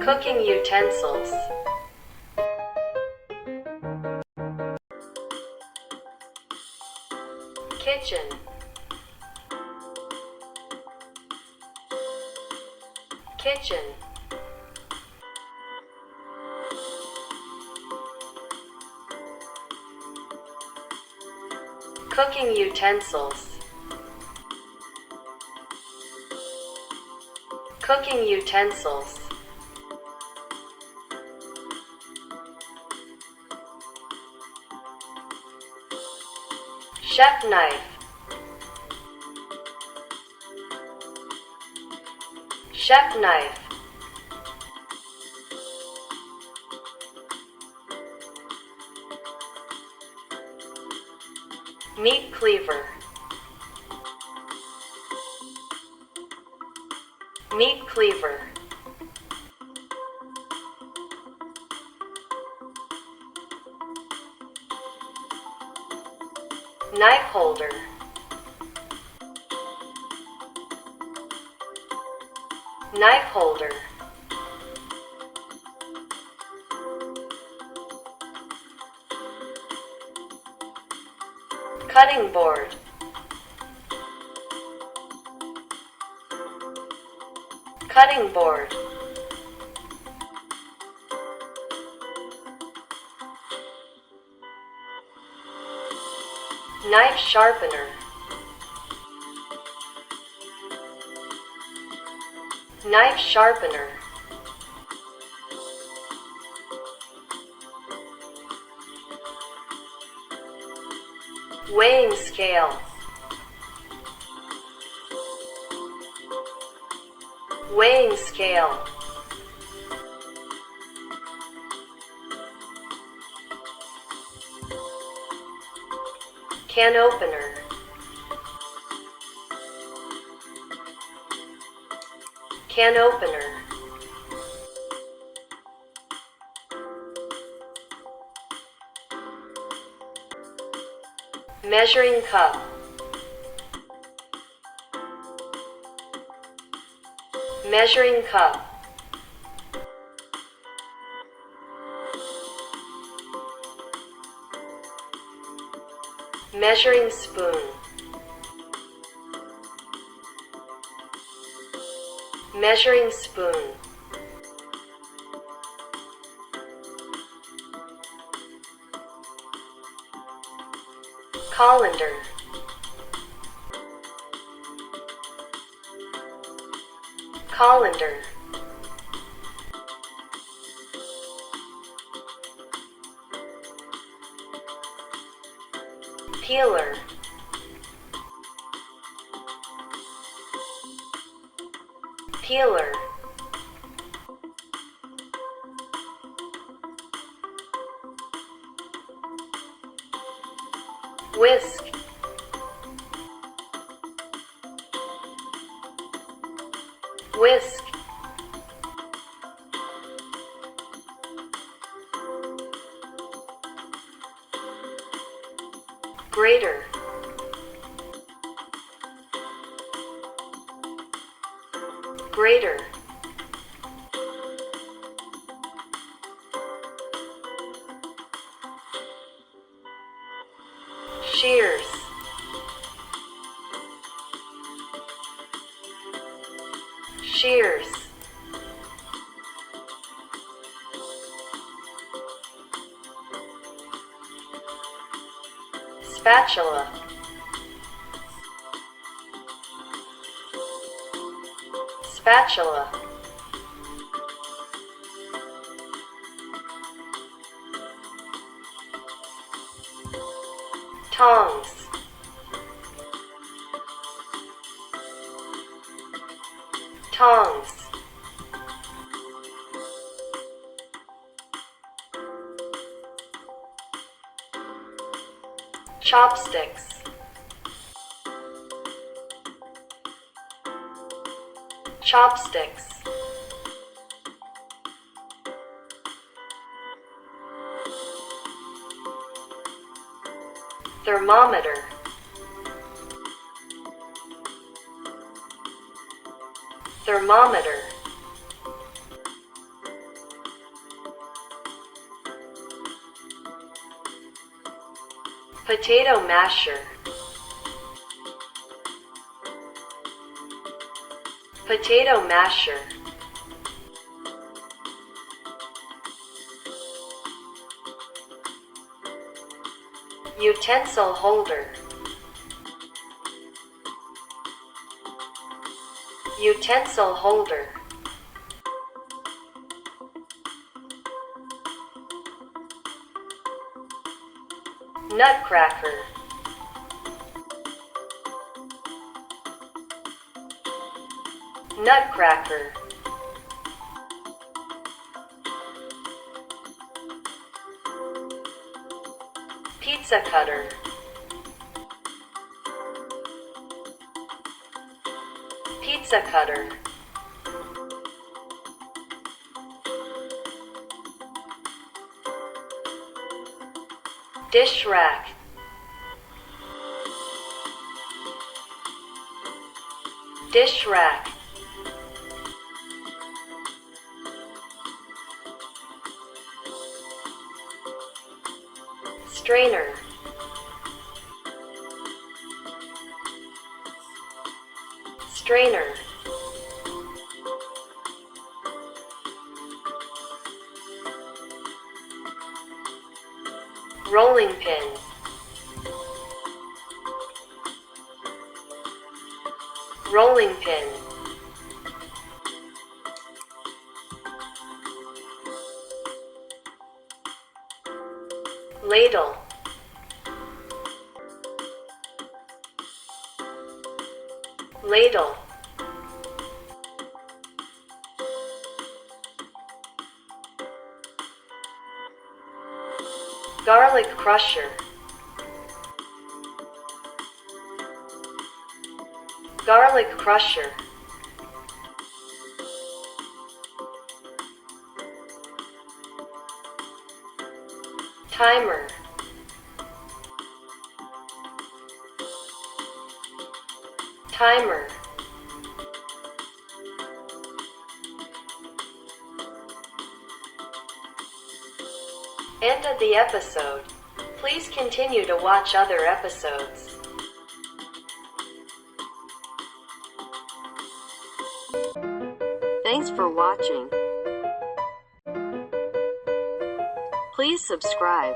Cooking utensils. Kitchen. Kitchen. Cooking utensils. Cooking utensils. Chef knife. Chef knife. Meat cleaver. Meat cleaver. Knife holder. Knife holder. Cutting board. Cutting board. Knife sharpener. Knife sharpener. Weighing scale. Weighing scale. Can opener. Can opener. Measuring cup. Measuring cup. Measuring spoon. Measuring spoon. Colander. Colander. Peeler. Peeler. Whisk. Whisk. Grater. Grater. Shears. Shears. Spatula. Spatula. Tongs. Tongs. Chopsticks. Chopsticks. Thermometer. Thermometer. Potato masher. Potato masher. Utensil holder. Utensil holder. Nutcracker. Nutcracker. Pizza cutter. Pizza cutter. Dish rack. Dish rack. Strainer. Strainer. Rolling pin. Rolling pin. Ladle. Ladle. Garlic crusher. Garlic crusher. Timer. Timer. End of the episode. Please continue to watch other episodes. Thanks for watching. Please subscribe.